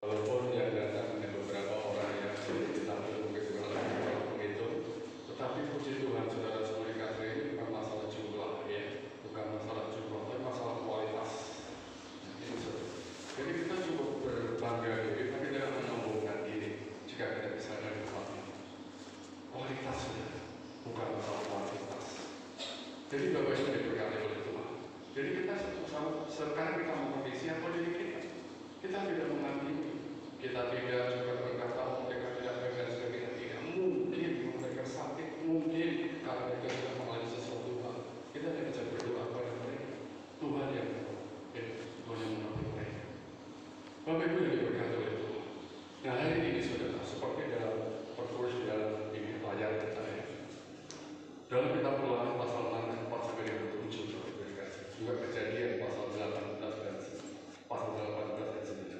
Walaupun yang datang hanya beberapa orang yang kita belum menghitung, tetapi puji Tuhan saudara-saudari kasih, ini bukan masalah jumlah ya, bukan masalah jumlah, tapi masalah kualitas. Jadi kita cukup berbangga diri, tapi kita menyombongkan diri jika kita bisa ada di tempat ini. Kualitas bukan masalah kualitas. Jadi Bapak Ibu diberkati oleh Tuhan. Jadi kita sekarang kita mengkritisi apa diri kita. Kita tidak menghakimi, kita tidak juga berkata mereka tidak baik dan sebagainya. Tidak mungkin mereka sakit, mungkin karena mereka tidak mengalami sesuatu hal. Kita hanya bisa berdoa kepada mereka. Tuhan yang menolong mereka. Bapak Ibu yang diberkati oleh Tuhan. Nah hari ini saudara, seperti dalam tertulis di dalam ini layar kita ya. Dalam kitab Ulangan pasal 6 sampai dengan 7 juga Kejadian pasal 18 dan pasal 18 dan 19.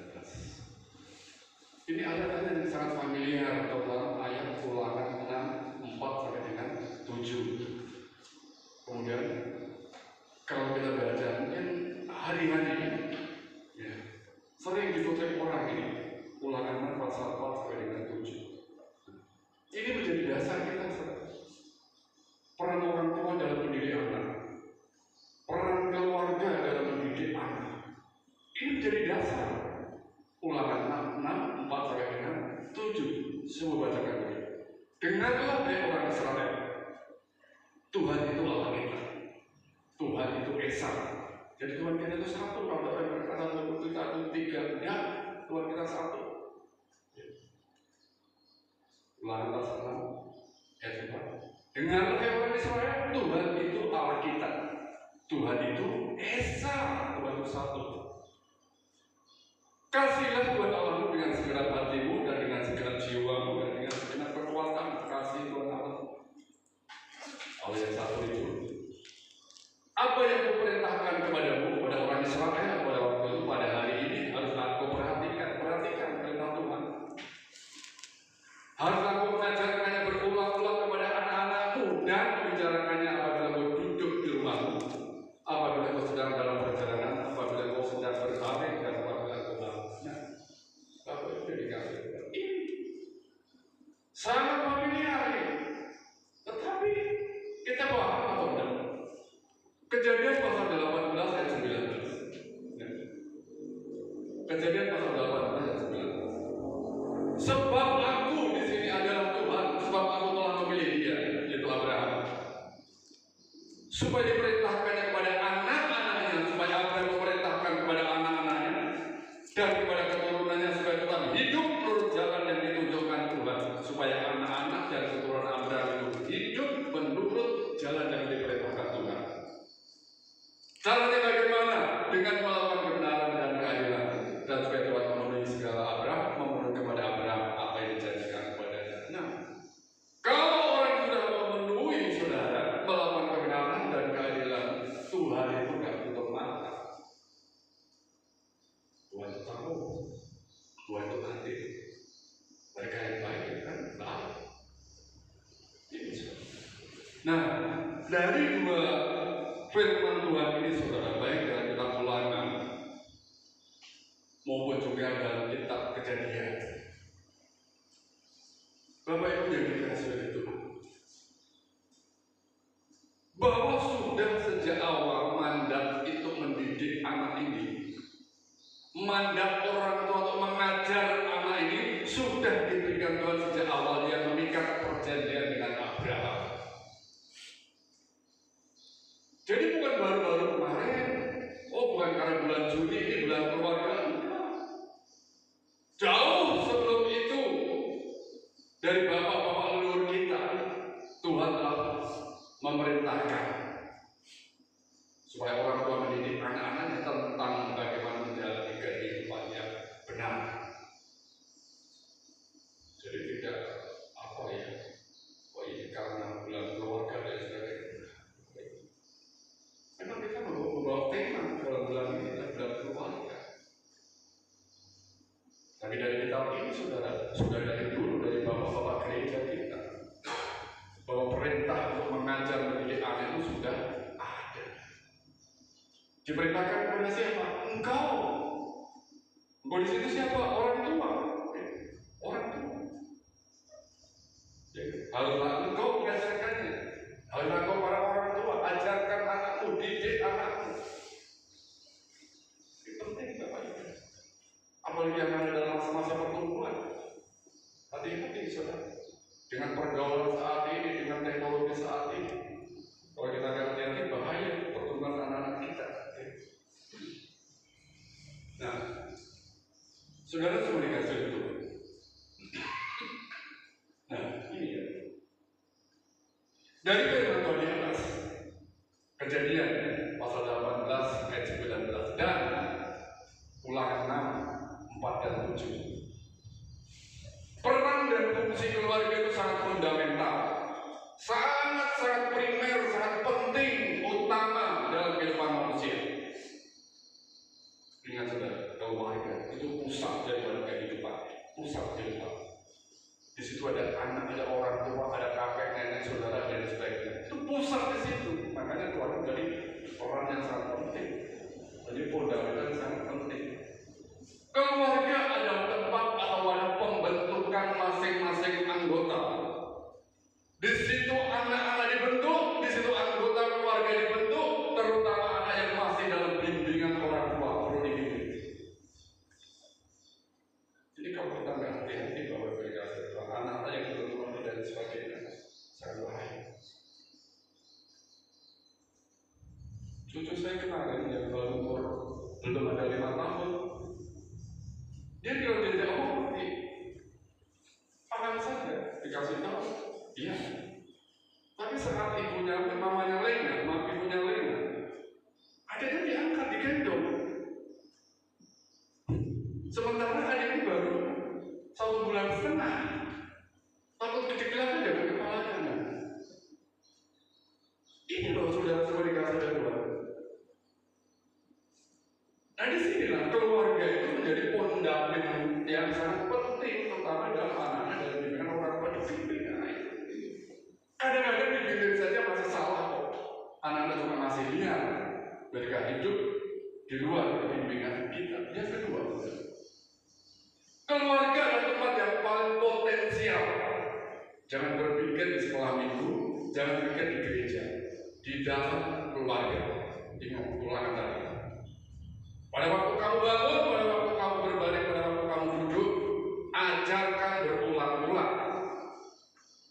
Ini ayat-ayat yang sangat familiar dalam ayat Ulangan 6 4 sampai dengan 7. Kemudian kalau kita baca mungkin hari-hari ya, sering dikutip orang ini Ulangan 6 pasal 4 sampai dengan 7. Ini menjadi dasar kita. Peran orang tua dalam mendidik anak, peran keluarga dalam mendidik anak, ini menjadi dasar. Ulangan 6 4 sampai dengan 7. Saya bacakan dulu. Dengarlah hai orang Israel, Tuhan itu Allah kita, Tuhan itu Esa. Jadi Tuhan kita itu satu. Kalau dapat berkata kita itu tiga, ya Tuhan kita satu. Ulangan pasal 6 ayat 4. Dengarlah hai orang Israel, Tuhan itu Allah kita, Tuhan itu Esa, Tuhan itu satu. Kasihlah Tuhan Allahmu dengan segenap hatimu dan dengan segenap jiwamu dan dengan segenap kekuatan. Kasih Tuhan Allah. Allah yang satu itu. Apa yang kuperintahkan kepadamu, kepada orang Israel pada waktu itu, pada hari ini harus aku perhatikan perintah Tuhan. Harus aku mengajarkannya berulang-ulang kepada anak-anakmu dan membicarakannya apabila kau duduk di rumahmu, apabila kau sedang dalam perjalanan, apabila kau sedang berbaring dan apabila kau bangunnya. Apa itu dikasih ini sangat familiar, tetapi kita paham atau tidak? Kejadian pasal 18 ayat 19. Kejadian pasal 18 ayat 19. Sebab aku di sini adalah Tuhan, sebab aku telah memilih dia, yaitu Abraham, supaya diperintahkannya kepada anak-anaknya, supaya Abraham memerintahkan kepada anak-anaknya dan kepada keturunannya supaya tetap hidup menurut jalan yang ditunjukkan Tuhan, supaya anak-anak dan keturunan Abraham itu hidup menurut jalan yang diperintahkan Tuhan. Caranya bagaimana? Dengan melakukan kebenaran dan keadilan, dan supaya Tuhan memenuhi segala Abraham, memenuhi kepada Abraham apa yang dijanjikan kepadanya. Nah, kalau orang sudah memenuhi saudara, melakukan kebenaran dan keadilan, Tuhan itu tidak tutup mata. Tuhan itu tahu, Tuhan itu adil. Mereka yang baik kan baik. Nah, dari dua firman Tuhan ini saudara, baik dalam kitab Ulangan maupun juga dalam kitab Kejadian, Bapak Ibu yang dikasihi oleh Tuhan, bahwa sudah sejak awal mandat itu mendidik anak ini, mandat orang tua untuk mengajar anak ini sudah diberikan Tuhan sejak awal. Dia mengikat perjanjian dengan Abraham. Jadi bukan baru-baru kemarin, bukan karena bulan Juni ini bulan keluarga, jauh sebelum itu, dari bapak-bapak leluhur kita, Tuhan telah memerintahkan supaya orang tua mendidik anak-anaknya tentang bagaimana menjalani kehidupan yang benar. Jadi tidak ini karena bulan keluarga dan sebagainya. Memang kita membawa tema dalam bulan ini adalah bulan keluarga. Tapi dari kitab ini saudara, sudah dari dulu dari bapak-bapak gereja kita, bahwa perintah untuk mengajar mendidik anak itu sudah ada. Diperintahkan kepada siapa? Engkau. Engkau di situ siapa? Orang tua. Haruslah engkau mengajarkannya. Haruslah engkau para orang tua ajarkan anakmu, didik anakmu. Ini penting Bapak Ibu. Apalagi yang ada dalam masa-masa pertumbuhan. Hati-hati saudara. Dengan pergaulan saat ini, dengan teknologi saat ini. Kalau kita nggak hati-hati bahaya pertumbuhan anak-anak kita. Nah, saudara semua dikasih itu. Nah, ini ya. Dari firman Tuhan di atas, Kejadian pasal 18 ayat 19 dan Ulangan 6, 4 dan 7. Peran dan fungsi keluarga itu sangat fundamental, sangat primer, sangat penting, utama dalam kehidupan manusia. Ingat saudara, keluarga itu pusat daripada kehidupan, pusat kehidupan. Di situ ada anak, ada orang tua, ada kakek, nenek, saudara, dan sebagainya. Itu pusat di situ. Makanya keluarga jadi peran yang sangat penting. Jadi fundamental yang sangat penting. Keluarga adalah tempat atau wadah pembentukan masing-masing anggota. Di situ anak-anak dibentuk, di situ anggota keluarga dibentuk, terutama anak yang masih dalam bimbingan orang tua perlu dibimbing. Jadi kalau kita nggak hati-hati bahwa berkasih anak-anak yang bertumbuh dan sebagainya sangat bahaya. Cucu saya kemarin yang baru umur belum ada 5 tahun, dia kalau diajak ngomong paham saja, dikasih tahu, iya. Tapi saat ibunya, mamanya lengah, ibunya lengah, adiknya diangkat, digendong. Sementara adiknya baru 1,5 bulan, takut kedekilan aja dengan kepalanya. Ini loh saudara-saudara dikasih Tuhan. Nah disinilah keluarga itu menjadi fundament yang sangat penting, terutama dalam anak-anak dan bimbingan orang tua dibimbing. Kadang-kadang dibimbing saja masih salah kok. Anak-anak juga masih liar. Mereka hidup di luar bimbingan kita. Yang kedua, keluarga adalah tempat yang paling potensial. Jangan berpikir di sekolah minggu, jangan berpikir di gereja, di dalam keluarga. Ingat ulangan tadi. Pada waktu kamu bangun, pada waktu kamu berbaring, pada waktu kamu duduk, ajarkan berulang-ulang.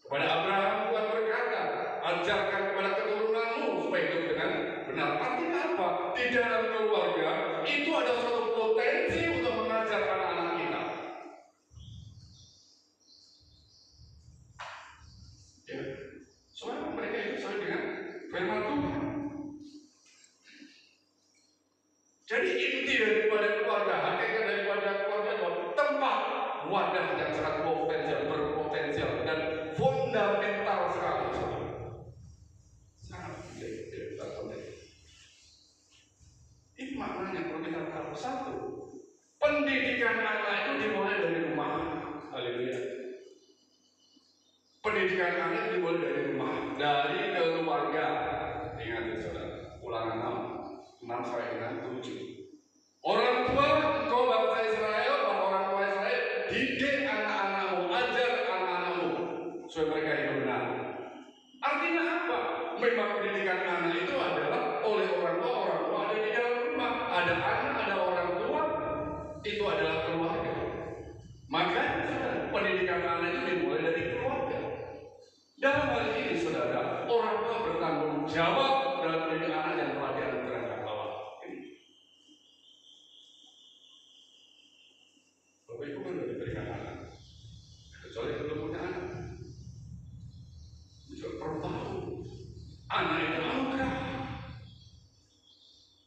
Kepada Abraham Tuhan berkata, ajarkan kepada keturunanmu supaya hidup dengan benar. Artinya apa? Di dalam keluarga itu ada suatu potensi untuk mengajar anak-anak kita. Ya, soalnya mereka itu sesuai dengan firman Tuhan. Jadi inti daripada keluarga, hakikat daripada keluarga adalah tempat wadah yang sangat potensial, berpotensial dan fundamental sekali. Sangat penting. Ini maknanya kalau kita tahu satu, pendidikan anak itu dimulai dari rumah. Haleluya. Pendidikan anak dimulai dari rumah, dari keluarga. Ingat ya saudara, Ulangan 6 sampai dengan 7. Orang tua, engkau bangsa Israel, orang tua Israel, didik anak-anakmu, ajar anak-anakmu supaya mereka hidup benar. Artinya apa? Memang pendidikan anak itu adalah oleh orang tua ada di dalam rumah. Ada anak, ada orang tua, itu adalah keluarga. Maka pendidikan anak itu dimulai dari keluarga. Dalam hal ini saudara, orang tua bertanggung jawab dalam pendidikan anak yang telah dianugerahkan Allah. Bapak Ibu kan sudah diberikan anak, kecuali belum punya anak. Juga perlu tahu, anak itu anugerah.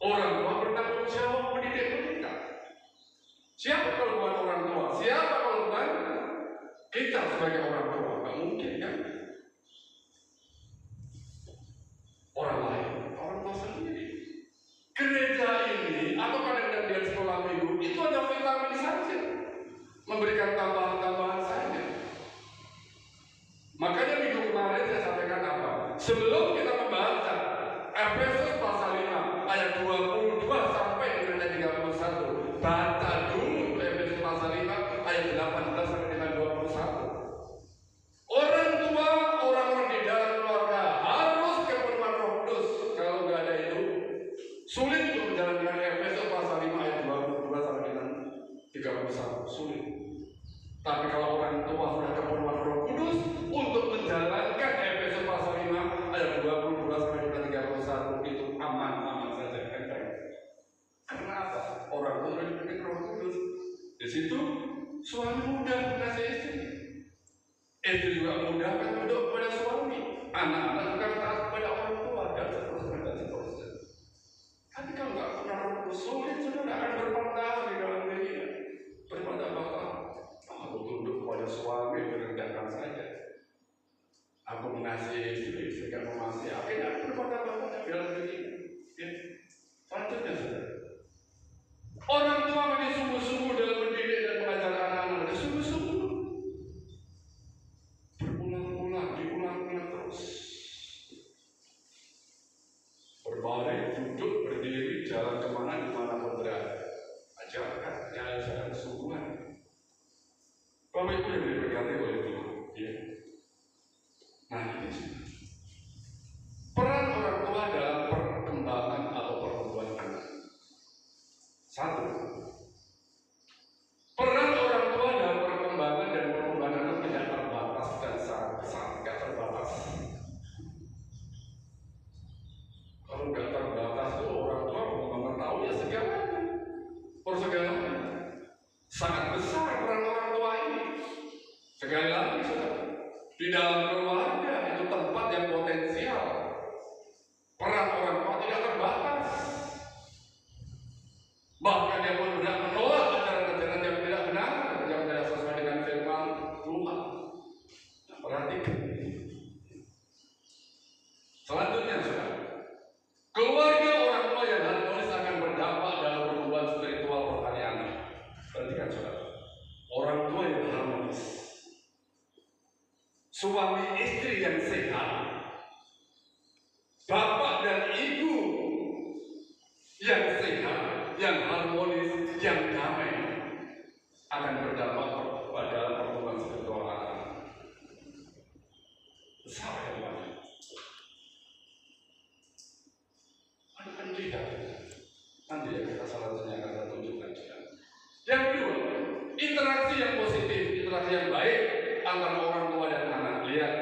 Orang tua bertanggung jawab mendidik mereka. Siapa kalau bukan orang tua? Siapa kalau bukan kita sebagai orang tua? Gak mungkin kan? Orang lain, orang tua sendiri. Gereja ini atau kadang-kadang dia sekolah minggu itu ada vitamin saja, memberikan tambahan-tambahan saja. Makanya minggu kemarin saya sampaikan apa? Sebelum kita membaca Efesus pasal 5 ayat 22 sampai dengan ayat 31, baca dulu Efesus pasal 5 ayat 18 sampai dengan 21. Orang tua besar sulit. Tapi kalau orang tua sudah kepenuhan Roh Kudus untuk menjalankan Efesus pasal 5 ayat 22 sampai dengan 31 itu aman saja, enteng. Karena apa? Orang tua sudah dipimpin Roh Kudus. Di situ suami mudah mengasihi istri. Istri juga mudah kan tunduk kepada suami. Anak-anak juga taat kepada orang tua dan seterusnya. Tapi kalau nggak pernah Roh Kudus, sulit saudara akan berpantang di dalam dirinya. Berpantang-pantang. Aku tunduk kepada suami, merendahkan saja. Aku mengasihi istri, sehingga mengasihi. Akhirnya berpantang-pantang di dalam dirinya. Selanjutnya saudara. Orang tua menjadi sungguh-sungguh dalam mendidik dan mengajar anak-anak. Sungguh-sungguh. Berulang-ulang, diulang-ulang terus. Berbaring, duduk, berdiri, jalan kemana, dimanapun berada. Ajarkan, ajarkan kesungguhan. Bapak Ibu yang diberkati oleh Tuhan. Ya. Nah ini sudah. Peran orang tua dalam perkembangan atau pertumbuhan anak. Satu. Peran orang tua dalam perkembangan dan pertumbuhan anak tidak terbatas dan sangat besar, tidak terbatas. Kalau nggak terbatas itu orang tua mau mengetahui ya segalanya. Persegalanya sangat besar peran orang tua ini. Sekali lagi saudara, di dalam keluarga itu tempat yang potensial. Peran orang tua tidak terbatas. Bahkan dia pun tidak menolak ajaran-ajaran yang tidak benar, yang tidak sesuai dengan firman Tuhan. Nah, perhatikan. Selanjutnya saudara, keluarga orang tua yang harmonis akan berdampak dalam pertumbuhan spiritual rohani anak. Perhatikan saudara, orang tua yang harmonis, suami istri yang sehat, bapak dan ibu yang sehat, yang harmonis, yang damai akan berdampak pada pertumbuhan spiritual anak. Besar yang banyak. Anak tidak. Nanti ya kita selanjutnya akan tunjukkan. Yang kedua, interaksi yang positif, interaksi yang baik antara orang tua dan anak. Lihat,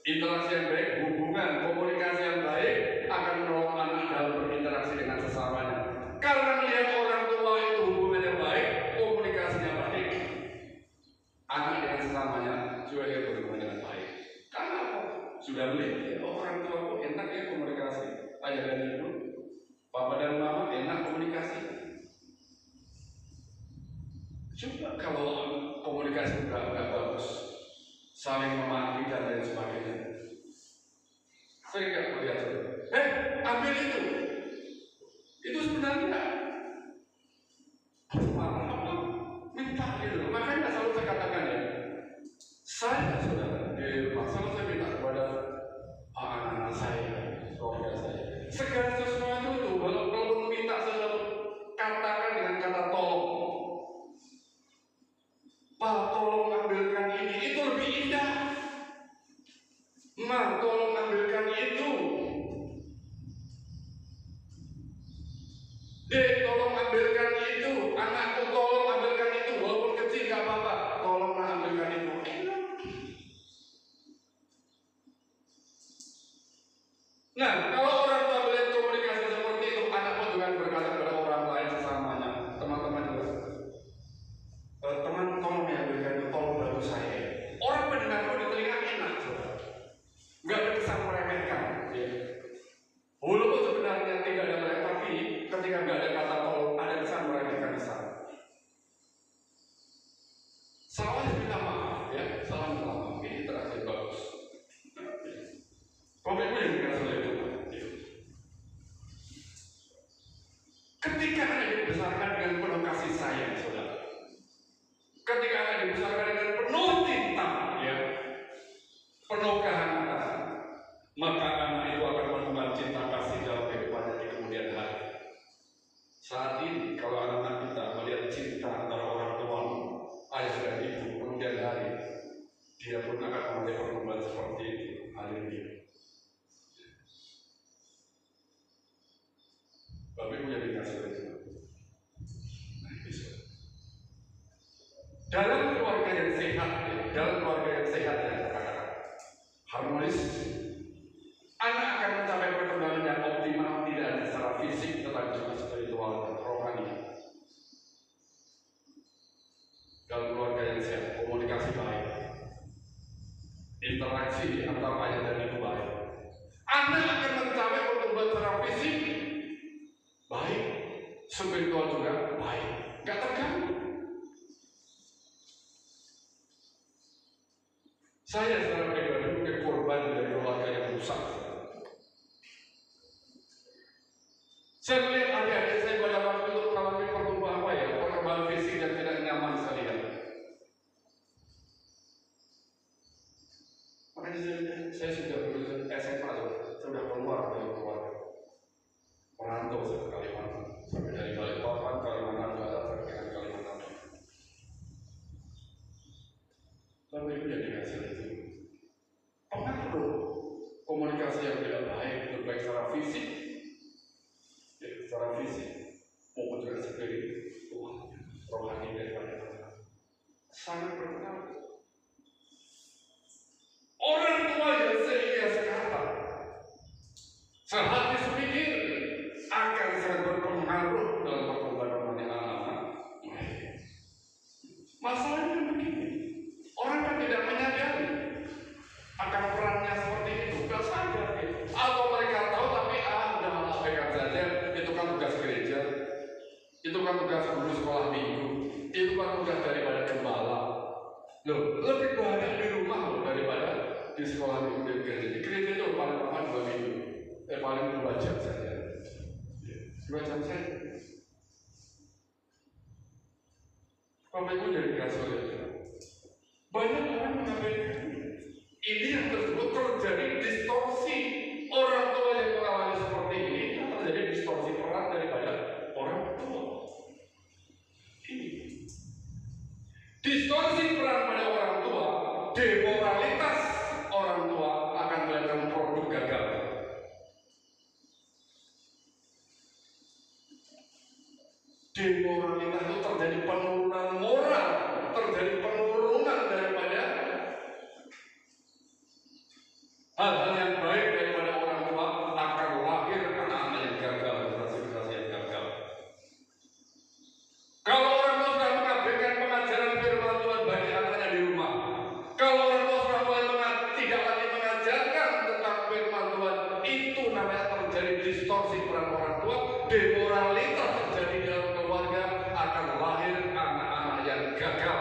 interaksi yang baik, hubungan, komunikasi yang baik akan menolong anak dalam berinteraksi dengan sesamanya. Karena melihat orang tua itu hubungannya baik, komunikasinya baik, anak dengan sesamanya juga dia berhubungan dengan baik. Karena apa? Sudah melihat orang tua itu enak ya komunikasi, ayah dan ibu, papa dan mama enak komunikasi. Coba kalau komunikasi nggak bagus, saling memaki dan lain sebagainya. Saya nggak melihat itu. Ambil itu. Itu sebenarnya marah apa? Minta gitu. Makanya selalu saya katakan ya, saya saudara di rumah selalu saya minta kepada anak-anak saya, keluarga saya, segala sesuatu itu kalau minta sesuatu katakan dengan kata tolong. Pak, tolong ambilkan ini, itu lebih indah. Ma, tolong ambilkan itu. Dek, tolong ambilkan itu. Anakku, tolong ambilkan itu. Walaupun kecil gak apa-apa, tolonglah ambilkan itu. Nah, kalau orang tua melihat komunikasi seperti itu, anak pun juga berkata kepada orang lain sesamanya. Teman-teman juga, teman tolong ya ambilkan itu, tolong bantu saya. Orang mendengar itu di telinga enak, saudara. Nggak ada kesan meremehkan. Ya. Walaupun sebenarnya tidak ada mereka, tapi ketika nggak ada kata tolong, ada kesan meremehkan di sana. Salah minta maaf, ya, salah minta maaf. Ini terasa bagus. Bapak-ibu yang dikasih oleh Tuhan. Ketika anak dibesarkan dengan penuh kasih sayang, saudara. Ketika anak dibesarkan dengan penuh cinta, ya, penuh kehangatan, maka anak itu akan menemukan cinta kasih dalam kehidupannya di kemudian hari. Saat ini, kalau anak-anak kita melihat cinta antara orang tua, ayah dan ibu, kemudian Dalam keluarga yang sehat, yang harmonis, anak akan mencapai perkembangan yang optimal tidak hanya secara fisik tetapi juga spiritual dan rohani. Dalam keluarga yang sehat, komunikasi baik, interaksi antara ayah dan ibu baik. Anak akan mencapai pertumbuhan secara fisik baik, spiritual juga baik, gak terganggu. Saya secara pribadi mungkin korban dari keluarga yang rusak. Saya melihat adik-adik saya pada waktu itu mengalami pertumbuhan perkembangan fisik yang tidak nyaman saya lihat. Makanya saya sudah lulus SMA, sudah keluar dari keluarga. Merantau saya ke Kalimantan, sampai dari Balikpapan, Kalimantan Barat, sampai ke Kalimantan. Lalu itu jadi hasil itu. Pengaruh komunikasi yang tidak baik, baik secara fisik, maupun juga spiritual, rohani daripada kita. Sangat berpengaruh. Orang tua yang seiya sekata, sehati sepikir, akan sangat berpengaruh dalam perkembangan anak-anak. Masalahnya begini, orang kan tidak menyadari akan perannya seperti itu, gak sadar gitu. Atau mereka tahu tapi udah abaikan saja, itu kan tugas gereja, itu kan tugas guru sekolah minggu, itu kan tugas daripada gembala. Loh, lebih banyak di rumah loh daripada di sekolah minggu dan gereja. Di gereja itu paling lama 2 minggu, paling 2 jam saja. 2 jam saja. Bapak Ibu jadi kasih banyak orang mengabaikan ini yang tersebut terjadi distorsi. Orang tua yang mengalami seperti ini terjadi distorsi peran daripada orang tua. Ini distorsi peran pada orang tua, demoralitas orang tua akan melahirkan produk gagal. Demoralitas itu terjadi penurunan moral, terjadi penurunan daripada hal-hal yang baik daripada orang tua, akan lahir anak-anak yang gagal, generasi-generasi yang gagal. Kalau orang tua sudah mengabaikan pengajaran firman Tuhan bagi anaknya di rumah, kalau orang tua sudah mulai tidak lagi mengajarkan tentang firman Tuhan, itu namanya terjadi distorsi peran orang tua, demoralitas terjadi dalam keluarga, akan lahir anak-anak yang gagal.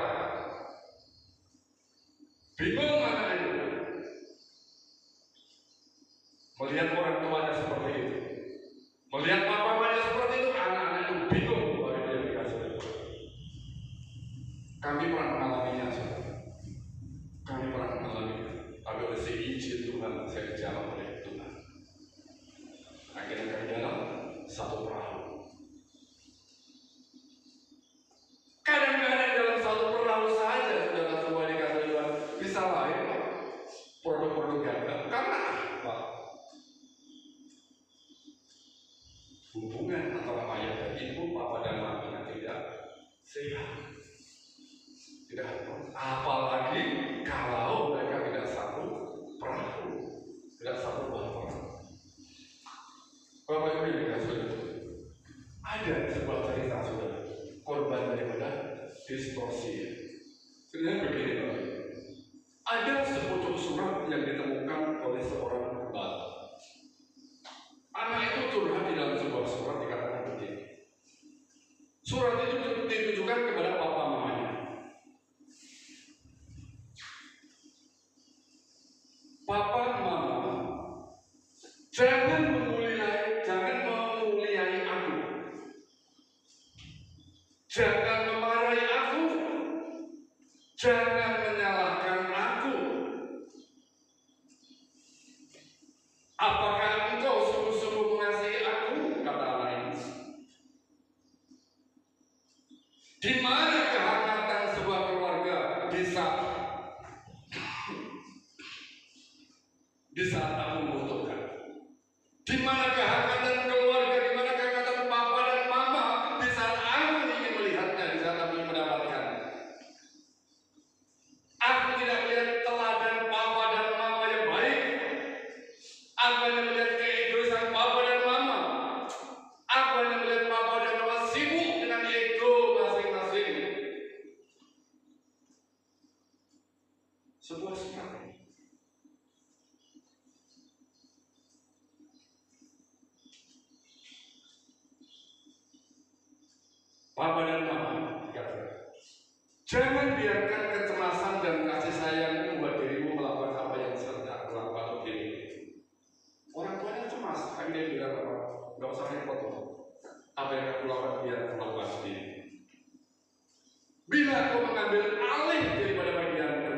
Bingung anak itu melihat orang tuanya seperti itu, melihat mamanya seperti itu, anak-anak itu bingung bagaimana dia dikasih. Kami pernah mengalaminya, tapi oleh seizin Tuhan saya dijawab oleh Tuhan. Akhirnya kami dalam satu perahu. Kadang-kadang dalam satu perahu saja saudara semua dikasih Tuhan bisa lahir produk-produk gagal. Karena apa? Hubungan antara ayah dan ibu, papa dan mama tidak sehat, tidak harmonis. Apalagi kalau mereka tidak satu perahu, tidak satu bahtera. Bapak Ibu yang dikasih ada sebuah cerita saudara, korban daripada distorsi. Sebenarnya begini Bapak Ibu, ada sepucuk surat yang ditemukan oleh seorang gembala. Anak itu curhat di dalam sebuah surat, dikatakan begini. Surat itu ditujukan kepada papa mamanya. Papa mama, jangan memuliai aku, jangan memarahi aku, jangan menyalahkan aku. Apakah engkau sungguh-sungguh mengasihi aku? Kata anak ini. Di mana kehangatan sebuah keluarga di saat aku membutuhkan? Di mana kehangatan keluarga? Di mana kehangatan papa dan mama di saat aku ingin melihatnya, di saat aku ingin mendapatkan? sebuah surat. Papa dan Mama, jangan biarkan kecemasan dan kasih sayang membuat dirimu melakukan apa yang sedang aku lakukan untuk dirimu. Orang tuanya cemas, kan dia bilang apa? Gak usah repot loh. Apa yang aku lakukan biar aku lakukan sendiri. Bila kau mengambil alih daripada bagianku,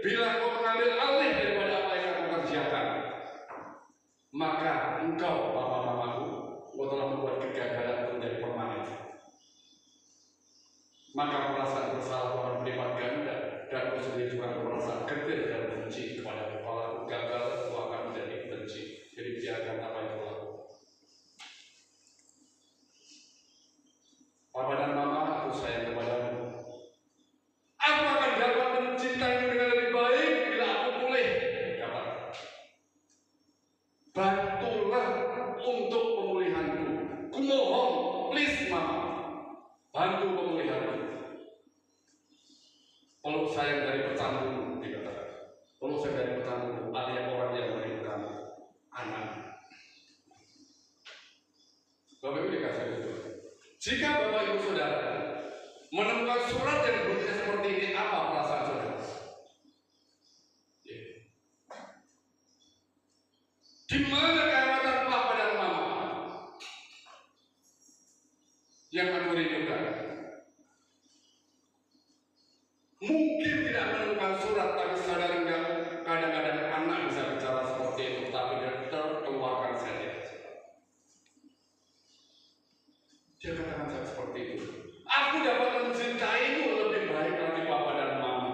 bila kau mengambil alih daripada apa yang aku kerjakan, maka engkau, Papa Mamaku, kau telah membuat kegagalan menjadi permanen. Maka perasaan bersalah akan berlipat ganda, dan kau sendiri juga merasa getir dan benci kepada kepala gagal, kau akan menjadi benci. Jadi biarkan apa yang kau lakukan. Papa dan Mama, aku sayang kepadamu. Aku akan dapat mencintaimu dengan lebih baik bila aku pulih. Kata, bantulah untuk pemulihanku. Kumohon, please Mama, bantu pemulihanku. Peluk sayang dari pecandu, dikatakan. Peluk sayang dari pecandu, artinya orang yang merindukan anak. Bapak Ibu dikasih itu. Jika Bapak Ibu Saudara menemukan surat yang bunyinya seperti ini, apa perasaan saudara? Di mana kehangatan Papa dan Mama yang aku rindukan? Mungkin tidak menemukan surat, tapi saudara enggak. Kadang-kadang anak bisa bicara seperti itu, tapi dia terkeluarkan saja. Dia katakan saya seperti itu. Aku dapat mencintaimu lebih baik lagi Papa dan Mama.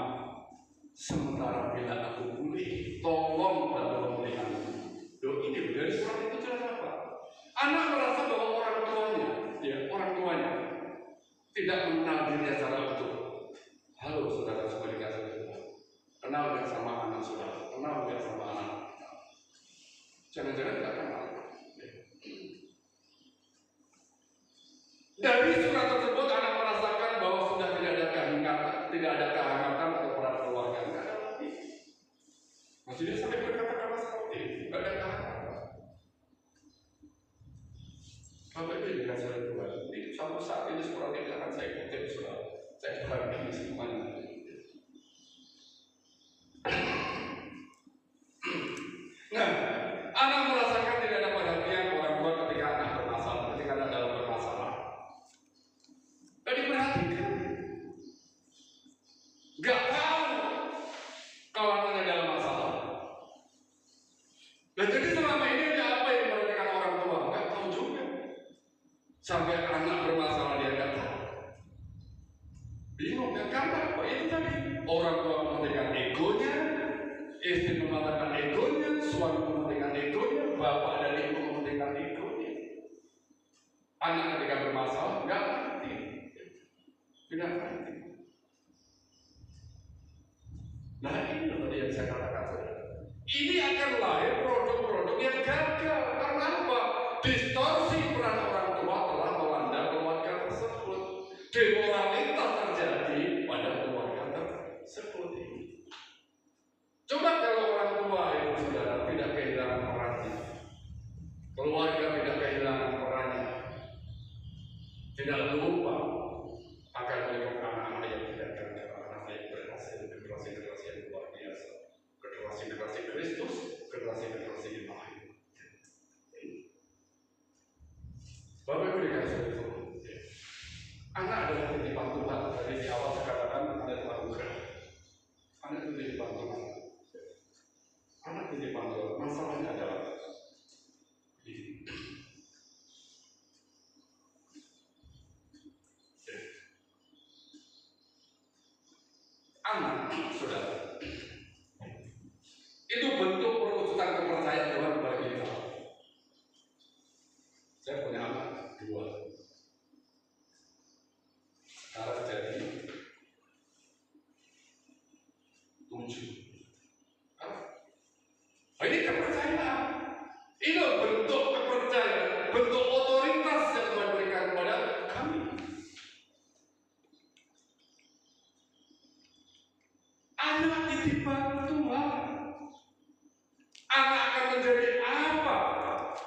Sementara bila aku pulih, tolong bantu pemulihanku. Loh, ini dari surat itu jelas apa? Anak merasa bahwa orang tuanya tidak mengenal dirinya secara utuh. Halo saudara semua dikasih Tuhan. Kenal nggak sama anak saudara? Kenal nggak sama anak? Jangan-jangan tidak kenal. Dari surat tersebut anak merasakan bahwa sudah tidak ada kehangatan atau peran keluarga. Tidak ada lagi. Masih dia sampai berkata-kata seperti itu. Tidak ada kehangatan. Bapak Ibu dikasih Tuhan. Ini satu saat ini surat ini akan saya kutip surat. Saya bagi semuanya. Nah, anak merasakan tidak ada perhatian orang tua ketika anak bermasalah, ketika anak dalam bermasalah. Gak diperhatikan. Gak tahu kalau anaknya dalam masalah. Dan jadi selama ini ada apa yang diperhatikan orang tua? Gak tahu juga. Sampai anak bermasalah dia gak tahu. Bingung kan? Karena apa? Itu tadi orang tua mementingkan egonya, istri mementingkan egonya, suami mementingkan egonya, bapak dan ibu mementingkan egonya. Anak ketika bermasalah nggak ngerti, tidak ngerti. Nah ini tadi yang saya katakan saudara. Ini akan lahir produk-produk yang gagal. Karena apa? Distorsi peran orang tua telah melanda keluarga tersebut. Demoralitas terjadi pada keluarga tersebut. Coba kalau orang tua ibu saudara tidak kehilangan perannya, keluarga tidak kehilangan perannya, tidak lupa akan melahirkan anak-anak yang tidak gagal, anak-anak yang berhasil, generasi-generasi yang luar biasa, generasi-generasi Kristus, generasi-generasi yang lain. Bapak Ibu dikasih itu, anak adalah titipan Tuhan. Dari di awal saya katakan ada anugerah. Anak itu titipan Tuhan. Anak titipan Tuhan. Masalahnya adalah anak, saudara, itu bentuk perwujudan kepercayaan Tuhan kepada kita. Saya punya anak 2. Sekarang jadi 7. Ini kepercayaan. Ini bentuk kepercayaan, bentuk otoritas yang Tuhan berikan kepada kami. titipan Tuhan. Anak akan menjadi apa?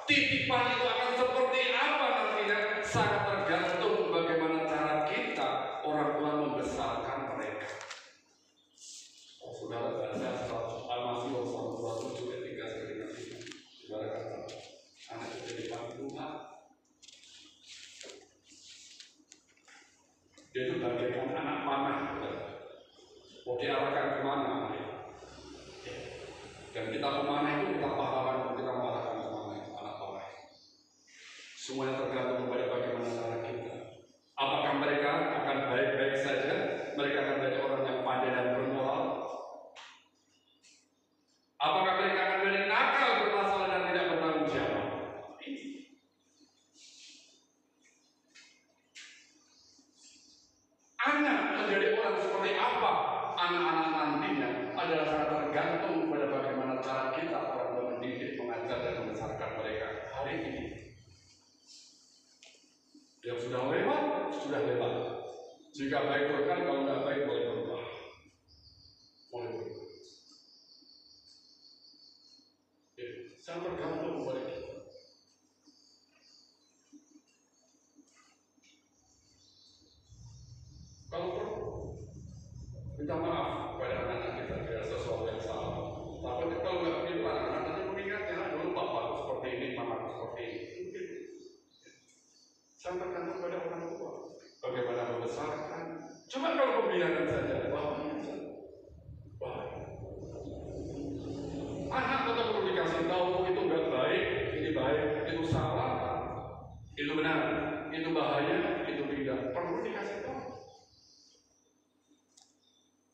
Titipan itu akan seperti apa nantinya? Sangat tergantung bagaimana cara kita orang tua membesarkan mereka. Saudara baca Al-Masih 1:7 ayat 3 sampai 5. Saudara kata, anak itu titipan Tuhan. Dia itu bagaikan anak panah. Mau diarahkan kemana? Dan kita kemana itu kita pahlawan, kita mengarahkan kemana anak panah. Semuanya tergantung kepada bagaimana cara kita. Apakah mereka akan baik-baik saja? Mereka akan menjadi orang yang pandai dan bermoral? Apakah mereka akan menjadi nakal, bermasalah dan tidak bertanggung jawab? Anak menjadi orang seperti apa? Anak-anak nantinya adalah sangat tergantung pada bagaimana cara kita orang tua mendidik, mengajar dan membesarkan mereka hari ini. Yang sudah lewat, sudah lewat. Jika baik berkah, kalau tidak baik boleh berubah. Boleh berubah. Sangat tergantung pada kita. Kalau perlu, minta maaf kepada anak-anak kita tidak sesuatu yang salah. Tapi kalau nggak begitu, anak-anak nanti mengingatnya dulu bapakku seperti ini, mamaku seperti ini. Sangat tergantung pada orang tua. Bagaimana membesarkan? Cuma kalau pembiaran saja, bahaya. Anak tetap perlu dikasih tahu itu nggak baik, ini baik, itu salah, itu benar, itu bahaya, itu tidak. Perlu dikasih tahu.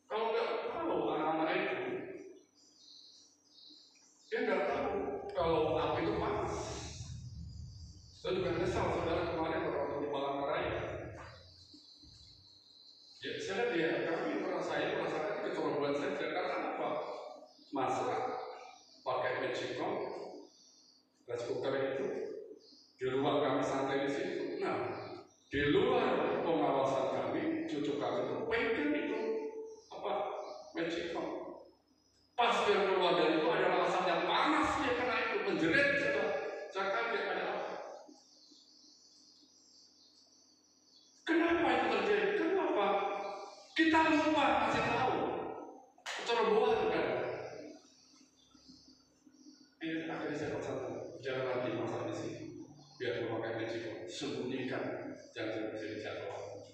Kalau nggak tahu anak-anak itu, dia nggak tahu kalau api itu panas. Saya juga nyesal saudara kemarin waktu di Palangkaraya. Ya saya lihat ya, kami orang saya merasakan kecerobohan saja karena apa? Masak, pakai magicom, rice cooker itu di luar kami santai di situ. Nah, di luar pengawasan kami, cucu kami itu pegang itu apa magicom. Pas dia keluar dari itu ada asap yang panas dia kena itu menjerit sudah. Saya kaget ada apa? Kenapa itu terjadi? Kenapa? Kita lupa kasih tahu. Kecerobohan kan? Akhirnya saya pesan, jangan lagi masak di sini. Biar memakai magicom, sembunyikan, jangan bisa dijadwal.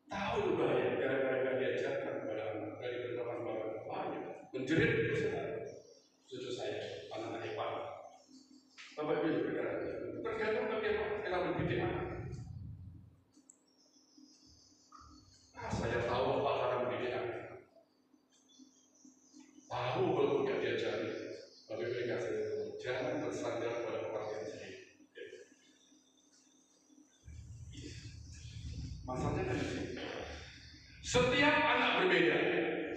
Tahu itu bahaya, gara-gara diajarkan kepada anak, dari berteman bahaya, menjerit itu cucu saya, anak-anak hebat. Bapak Ibu juga tergantung bagaimana kita mendidik anak. Saya tahu apa cara mendidik anak. Tahu kalau tidak diajari. Tapi mereka jangan bersandar pada orang yang sendiri. Masalahnya dari sini. Setiap anak berbeda,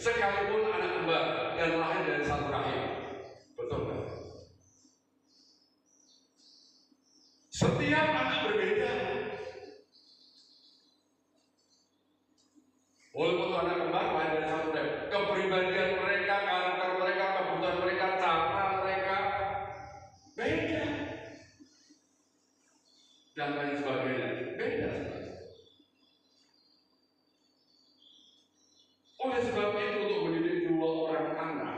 sekalipun anak kembar dan lahir dari satu rahim. Betul kan? Setiap anak berbeda. Walaupun anak kembar lahir dari satu rahim, kepribadian mereka, karakter mereka, kebutuhan mereka, cara mereka beda dan lain sebagainya beda. Oleh sebab itu untuk mendidik dua orang anak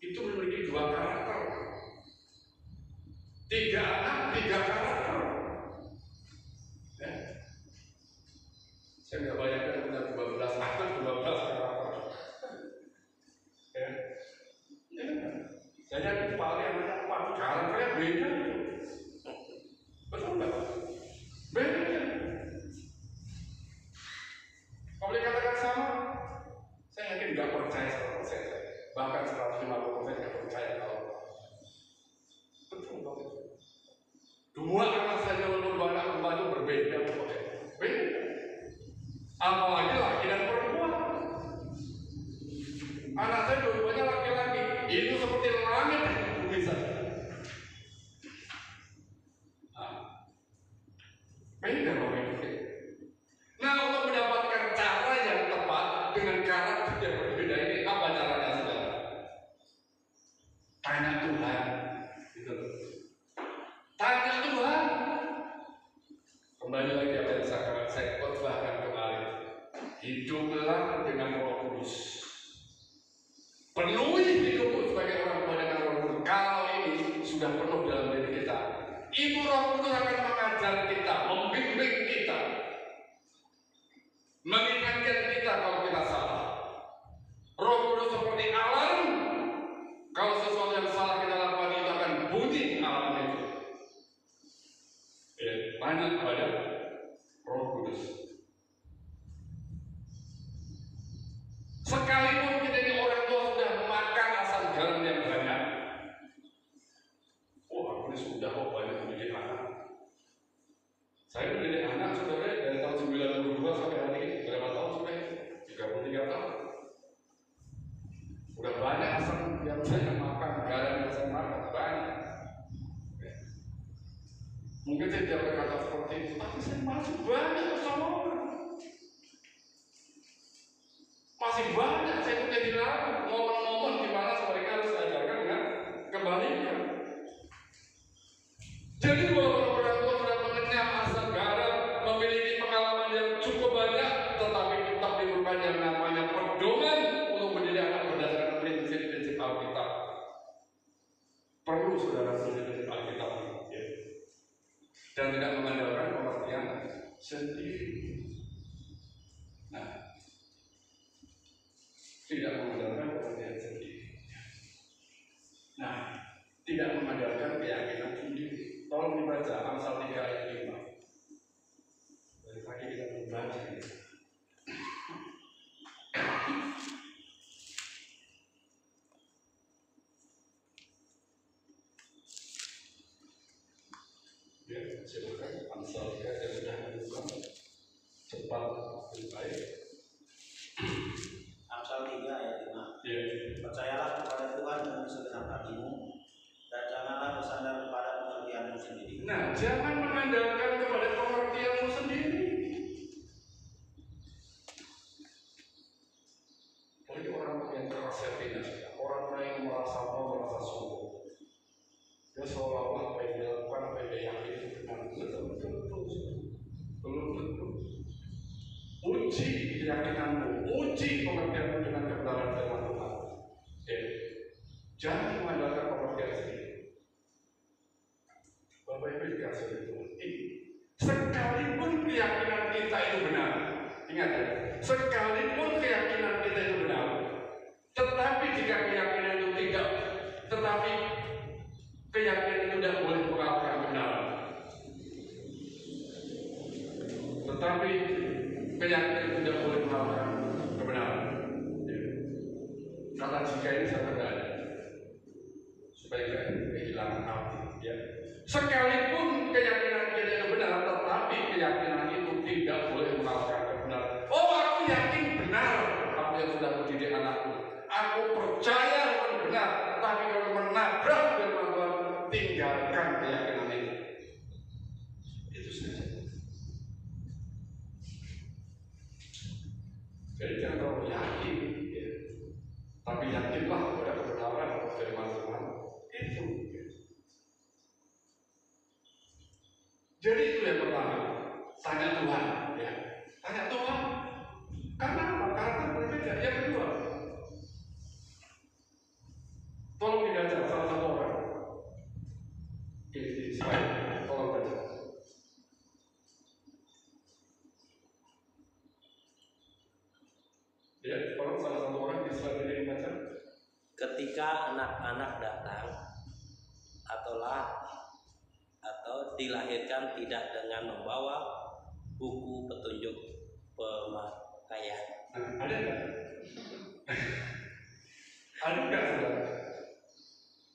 itu memiliki dua karakter. Tiga anak, tiga karakter. Ya. Saya nggak bayangkan punya 12 anak, 12 karakter. Ya. Ya. Saya yakin Pak Ali anaknya 4 karakternya beda. Betul nggak? Beda. Kalau dikatakan sama, saya yakin nggak percaya 100%. Bahkan 150% nggak percaya kalau betul nggak? Dua anak saja walaupun dua anak kembar itu berbeda. Beda. Apalagi laki dan perempuan. Anak saya dua-duanya laki-laki. Itu seperti langit di bumi saja. Beda loh ini. Nah, untuk mendapatkan cara yang tepat dengan karakter yang berbeda ini hiduplah dengan Roh Kudus. Penuhi hidupmu sebagai orang tua dengan Roh Kudus. Kalau ini sudah penuh dalam diri kita, itu Roh Kudus akan mengajar kita, membimbing kita, mengingatkan kita kalau kita salah. Roh Kudus seperti alarm. Kalau sesuatu yang salah kita lakukan, itu akan bunyi alarm itu. Ya, banyak pada Roh Kudus. Sekalipun kita ini orang tua sudah memakan asam garam yang banyak. Oh, aku ini sudah kok banyak mendidik anak. Saya mendidik anak, saudara, dari tahun 92 sampai hari ini. Berapa tahun sudah? 33 tahun. Udah banyak asam yang saya makan, garam yang saya makan, banyak. Mungkin saya tidak berkata seperti itu, tapi saya masih banyak bersama orang. Masih banyak saya itu kehilangan momen-momen di mana mereka harus diajarkan dengan kebalikan. Jadi walaupun orang tua sudah mengenyam asam garam, memiliki pengalaman yang cukup banyak, tetapi tetap diperlukan yang namanya pedoman untuk mendidik anak berdasarkan prinsip-prinsip Alkitab. Perlu saudara prinsip Alkitab ya. Dan tidak mengandalkan pengertian sendiri. Nah, tidak mengandalkan pengertian sendiri. Nah, tidak mengandalkan keyakinan sendiri. Tolong dibaca Amsal 3 ayat 5. Dari pagi kita membaca ini. Ya, silakan Amsal 3 yang sudah menunjukkan cepat lebih baik. Amsal 3 ayat 5. Ya. Percayalah kepada Tuhan dengan segenap hatimu dan janganlah bersandar kepada pengertianmu sendiri. Nah, jangan mengandalkan kepada pengertianmu sendiri. Bagi orang yang keras hati, orang yang merasa sombong, dia seolah-olah apa yang dilakukan, apa yang dia yakin itu benar. Belum tentu. Uji keyakinanmu, uji pengertianmu dengan kebenaran firman Tuhan. Jangan mengandalkan pengertian sendiri. Bapak Ibu dikasih Tuhan. Sekalipun keyakinan kita itu benar, ingat ya, sekalipun keyakinan kita itu benar, tetapi jika keyakinan itu tidak, tetapi keyakinan itu tidak boleh mengalahkan kebenaran. Tetapi keyakinan itu tidak boleh mengalahkan kebenaran. Kata jika ini sangat ada, supaya kita kehilangan arti. Ya. Sekalipun keyakinan kita itu benar, tetapi keyakinan itu tidak boleh mengalahkan kebenaran. Oh, aku yakin benar apa yang sudah mendidik anakku. Aku percaya itu benar, tapi kalau menabrak firman Tuhan, tinggalkan keyakinan itu. Itu saja. Jadi jangan terlalu yakin, ya. Tapi yakinlah kepada kebenaran firman Tuhan. Itu. Jadi itu yang pertama, tanya Tuhan, ya. Tanya Tuhan. Karena apa? Karena berbeda. Yang kedua, tolong dibaca salah satu orang. Di slide, tolong baca. Ya, tolong salah satu orang di slide ini dibaca. Ketika anak-anak datang atau dilahirkan tidak dengan membawa buku petunjuk pemakaian. Ada nggak? Ada nggak, saudara?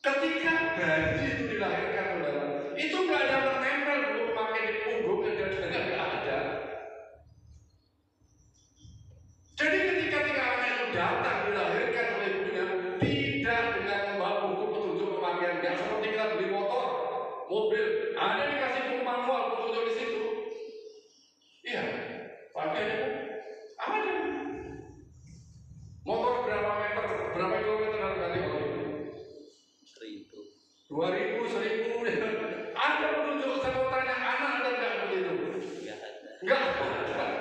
Ketika bayi itu dilahirkan, saudara, itu nggak ada menempel buku pemakaian di punggungnya, dan nggak ada. Jadi ketika anak itu datang dilahirkan oleh ibunya, tidak dengan membawa buku petunjuk pemakaian, nggak seperti kita beli motor, mobil, ada dikasih buku manual petunjuk di situ. Iya, pakainya ada. Motor berapa meter, berapa kilometer harus ganti oli? 1000. 2000, 1000. Ada petunjuk. Saya mau tanya, anak ada nggak begitu? Nggak ada. Nggak.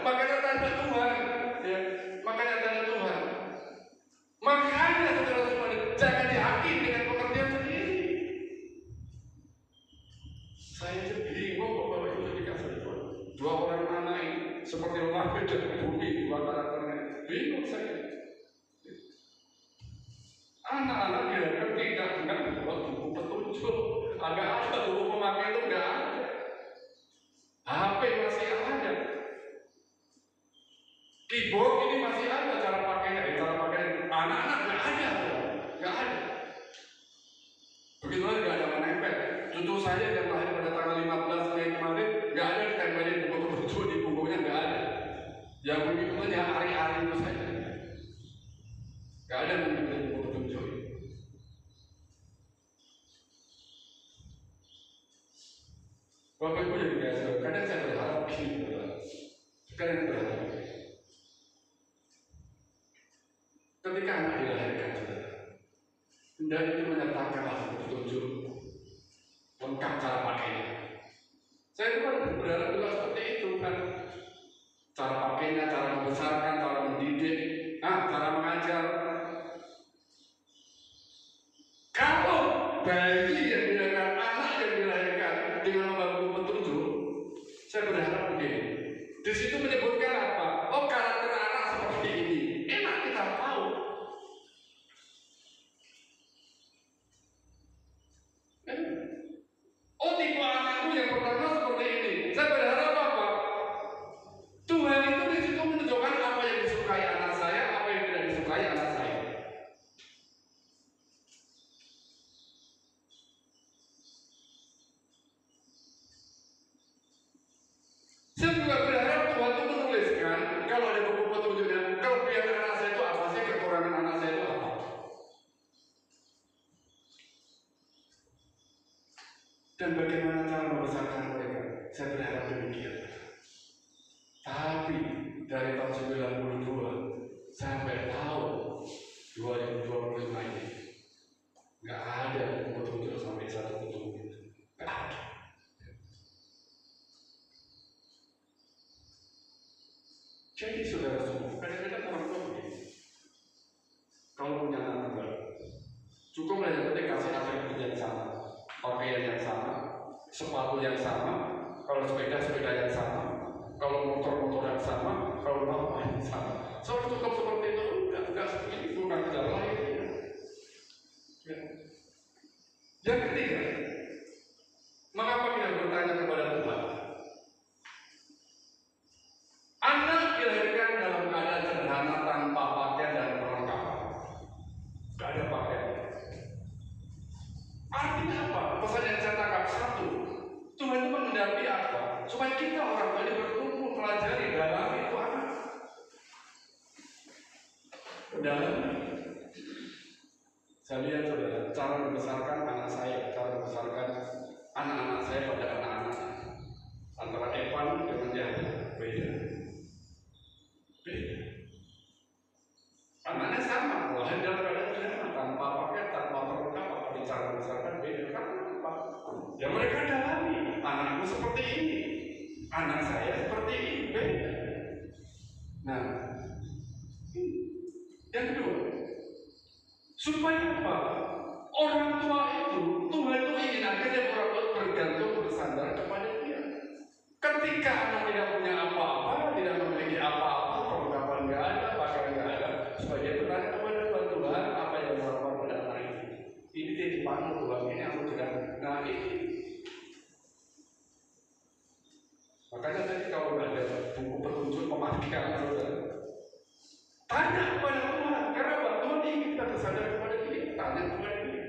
Makanya tanya Tuhan. Ya. Keyboard ini masih ada cara pakainya, anak-anak nggak ada, nggak ada. Begitu lagi nggak ada menempel. Cucu saya yang lahir pada tanggal 15 Mei kemarin nggak ada ditempelin buku petunjuk di punggungnya, nggak ada. Yang begitu aja hari-hari itu saja, nggak ada menempel buku petunjuk. Bapak Ibu yang biasa, kadang saya berharap ini, kadang berharap. Ketika anak dilahirkan, dan itu menyertakan petunjuk lengkap cara pakainya. Saya juga berharap juga seperti itu kan, cara pakainya, cara membesarkan, cara mendidik, cara mengajar. Kalau bayi yang dilahirkan, anak yang dilahirkan dengan membawa petunjuk, saya berharap begini. Di situ menyebutkan apa? Oh, karakter anak seperti ini. Enak kita tahu. Oh, tipe anakku yang pertama seperti ini. Saya berharap apa? Tuhan itu di situ menunjukkan apa yang disukai anak saya, apa yang tidak disukai anak saya. Saya juga berharap Tuhan itu menuliskan kalau ada buku petunjuknya, kelebihan anak saya itu apa sih, kekurangan anak saya itu apa. Dan bagaimana cara membesarkan mereka. Saya berharap demikian. Tapi dari tahun 92 sampai tahun 2025 ini nggak ada petunjuk sampai satu petunjuk. Nggak ada. Jadi saudara semua, kadang-kadang orang tua begini. Kalau punya anak tunggal, cukup yang penting kasih atribut yang sama, pakaian yang sama, sepatu yang sama, kalau sepeda yang sama, kalau motor yang sama, kalau apa yang sama. Soal cukup seperti itu, enggak seperti bukan kejar lain. Ya. Yang ketiga, mengapa kita bertanya kepada Tuhan? Anak dilahirkan dalam keadaan sederhana tanpa pakaian dan perlengkapan. Tidak ada pakaian. Artinya apa? Pesan yang saya tangkap satu, Tuhan itu menghendaki apa? Supaya kita orang tua bertumbuh, pelajari, dalami itu anak. Dalami. Saya lihat saudara, cara membesarkan anak saya, cara membesarkan anak-anak saya pada anak-anak antara Evan dengan Yahya beda. Anaknya sama, lahir dalam keadaan sederhana, tanpa pakaian, tanpa perlengkapan, tapi cara membesarkan beda. Kenapa? Ya mereka dalami, anakku seperti ini, anak saya seperti ini, beda. Nah, yang kedua, supaya apa? Orang tua itu, Tuhan itu ingin akhirnya orang tua bergantung, bersandar kepada Dia. Ketika anak tidak punya apa-apa, tidak memiliki apa-apa, perlengkapan nggak ada, pakaian nggak ada, supaya dia bertanya kepada Tuhan, apa yang dilakukan pada anak ini? Ini titipan Tuhan, ini aku tidak. Nah ini. Makanya tadi kalau ada buku petunjuk pemakaian, saudara, tanya kepada Tuhan. Karena apa? Tuhan ingin kita bersandar kepada Dia. Tanya kepada Dia.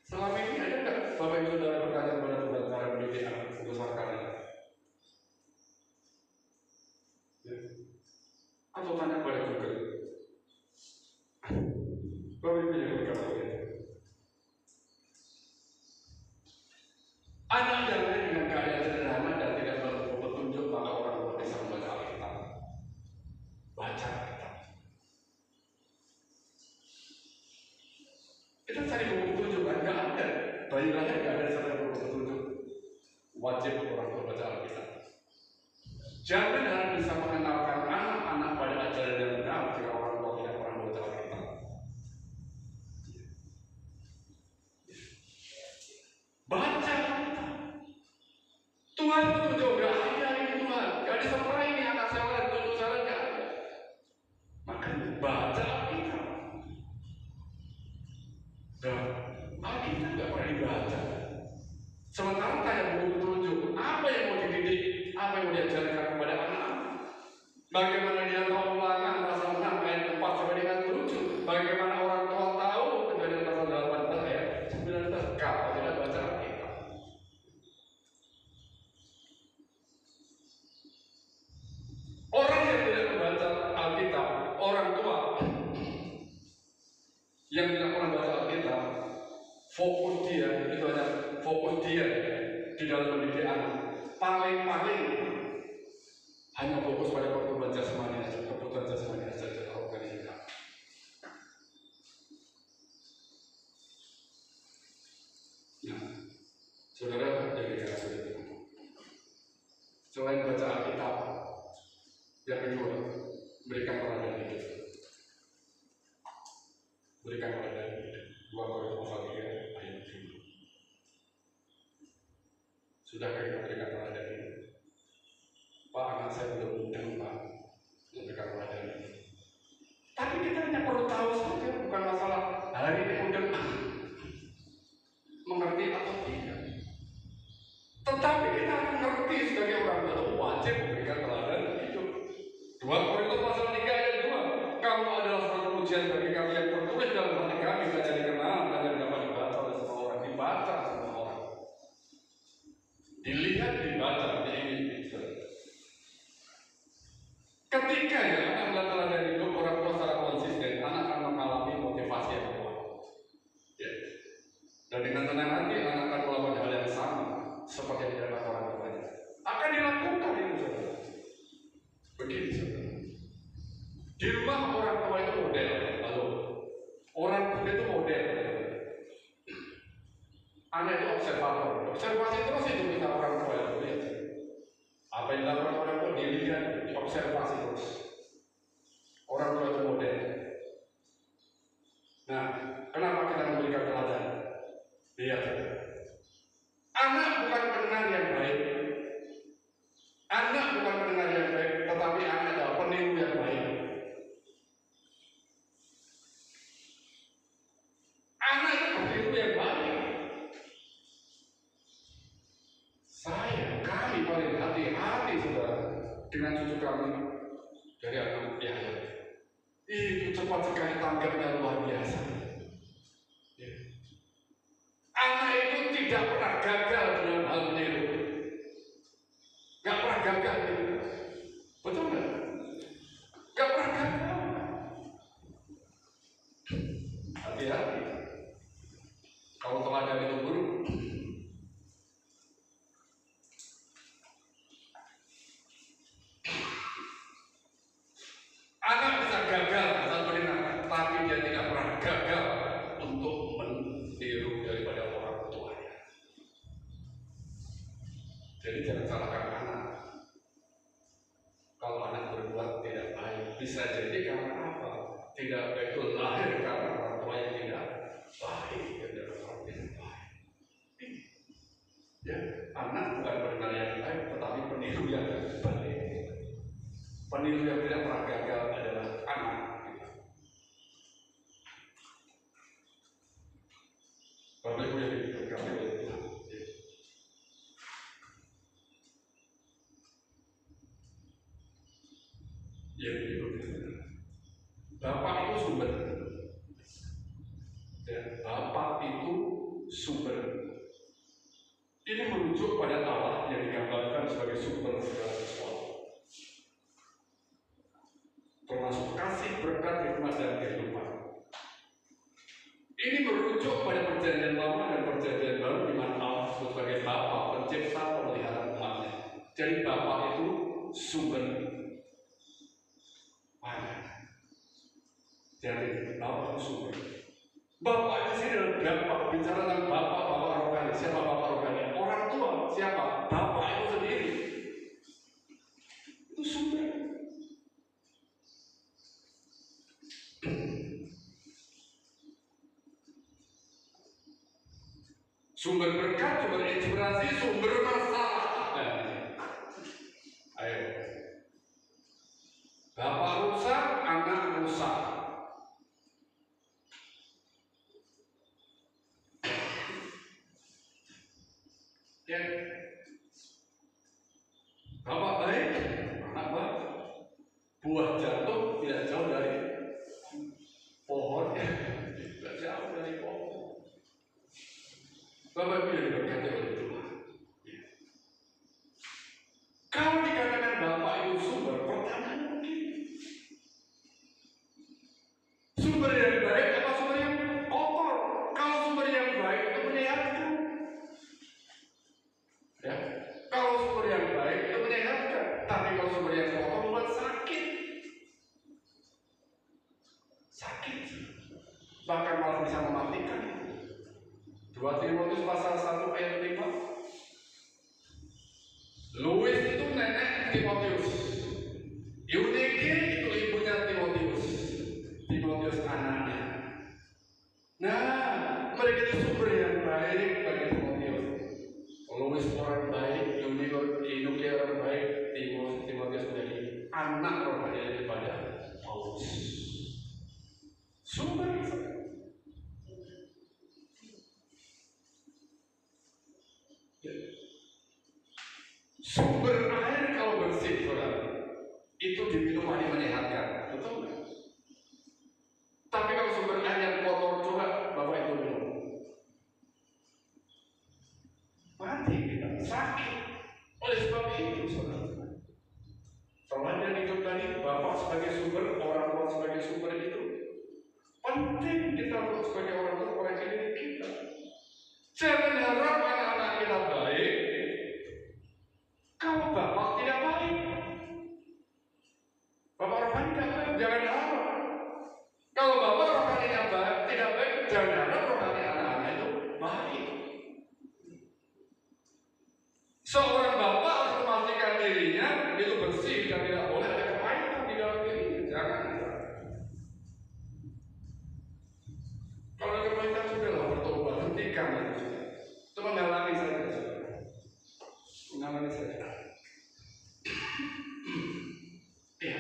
Selama ini ada nggak Bapak Ibu Saudara bertanya kepada Tuhan cara mendidik anak membesarkan anak? Ya. Atau tanya kepada Google? Bapak Ibu yang berkata anak yang lain dengan keadaan sederhana dan tidak berbuku petunjuk, maka orang tua bisa membaca Alkitab. Baca Alkitab. Kita cari buku petunjuk kan? Nggak ada. Bayi lahir nggak ada satu buku petunjuk. Wajib orang tua baca Alkitab. Jangan harus bisa mengenalkan anak-anak pada ajaran yang benar jika orang tua tidak pernah membaca Alkitab. Baca Alkitab. Tuhan petunjuk nggak ada ini Tuhan. Nggak ada seperti ini anak saya petunjuk saya nggak ada. Makanya baca Alkitab. Dan Alkitab nggak pernah dibaca. Sementara tanya buku petunjuk, apa yang mau dididik, apa yang mau diajarkan fokus dia itu hanya fokus dia di dalam mendidik anak. Paling-paling hanya fokus pada pertumbuhan jasmani saja, kebutuhan jasmani saja dalam organisasi. Nah, saudara jadi kasih itu. Selain baca Alkitab, yang kedua, berikan teladan hidup. Berikan teladan hidup. 2 Korintus 3 ayat 7. Sudahkah kita berikan teladan hidup? Pak, anak saya belum mudeng, Pak, memberikan teladan hidup. Tapi kita hanya perlu tahu saja, bukan masalah hari ini mudeng mengerti atau tidak. Tetapi kita harus mengerti sebagai orang tua wajib memberikan teladan hidup. 2 Korintus pasal 3 ayat 2. Kamu adalah suatu ujian bagi kami yang tertulis dalam hati kami, hanya dikenal, hanya dapat dibaca oleh semua orang, dibaca semua orang, dilihat, dibaca, diingini. Ketika ya anak melihat teladan hidup orang tua secara konsisten, anak akan mengalami motivasi yang kuat. Ya. Dan dengan tenang hati anak akan melakukan hal yang sama seperti yang dilakukan orang tuanya. Akan dilakukan itu saudara. Begitu saudara. Di rumah orang tua itu model, lalu orang tua itu model. Anak itu observator. Observasi terus itu kita orang tua itu lihat. Apa yang dilakukan orang tua dilihat, diobservasi terus. Orang tua itu model. Nah, kenapa kita memberikan teladan? Lihat. Anak bukan pendengar yang baik. Anak bukan pendengar yang baik, tetapi anak adalah peniru yang baik. Anak itu peniru yang baik. Kami paling hati-hati saudara dengan cucu kami dari anak Yahya. Itu cepat sekali tanggapnya luar biasa. Ya. Anak itu tidak pernah gagal dalam hal meniru. Gak pernah gagal gitu. Betul nggak? Gak pernah gagal. Hati-hati. Kalau teladan itu buruk, anak bisa gagal saat mendengar, tapi dia tidak pernah gagal untuk meniru daripada orang tuanya. Jadi jangan salahkan anak. Kalau anak berbuat tidak baik, bisa jadi karena apa? Tidak baik itu lahir karena orang tua yang tidak baik, tidak orang yang baik. Ya, anak bukan pendengar yang baik, tetapi peniru yang baik. Peniru yang tidak pernah gagal adalah anak kita. Bapak Ibu yang diberkati oleh Tuhan. Yang berikutnya, Bapak itu sumber. Ya, Bapak itu sumber. Ini merujuk pada Allah yang digambarkan sebagai sumber segala sesuatu, termasuk kasih, berkat, hikmat, dan kehidupan. Ini merujuk pada perjanjian lama dan perjanjian baru di mana Allah disebut sebagai Bapa, pencipta, pemelihara umatnya. Jadi Bapa itu sumber. Jadi Bapa itu sumber. Bapa itu sini adalah Bapa. Bicara tentang Bapa rohani. Siapa Bapa rohani? Orang tua. Siapa? Bapa itu sendiri. Itu sumber. Sumber berkat, sumber inspirasi, sumber masalah. Ayo. Bapak rusak, anak rusak. Ya. Bapak baik, anak baik. Buah jatuh tidak jauh dari pohon, tidak jauh dari pohon. Bapak Ibu yang diberkati oleh Tuhan. Ya. Kalau dikatakan Bapak itu sumber, pertanyaannya begini: sumber yang baik atau sumber yang kotor? Kalau sumber yang baik itu Timotius pasal 1 ayat 5. Lois itu nenek Timotius. Eunike itu ibunya Timotius. Timotius anaknya. Nah, mereka itu sumber yang baik bagi Timotius. Lois orang baik, Eunike orang baik, Timotius menjadi anak rohani daripada Paulus. Sumber sumber air kalau bersih, saudara, itu diminum paling menyehatkan, betul nggak? Tapi kalau sumber air yang kotor, coba bapak itu minum, mati kita, sakit. Oleh sebab itu, saudara, teladan hidup tadi, bapak sebagai sumber, orang tua sebagai sumber itu penting kita untuk sebagai orang tua koreksi diri kita. Jangan harap anak-anak kita baik kalau bapak tidak baik. Bapak rohani tidak baik, jangan harap. Kalau bapak rohaninya tidak baik, jangan harap rohani anak-anak itu baik. Seorang bapak harus memastikan dirinya itu bersih dan tidak boleh ada kepahitan di dalam dirinya. Jangan. Kalau ada kepahitan sudahlah bertobat, hentikan itu. Itu menghalangi saja, menghalangi saja. Ya,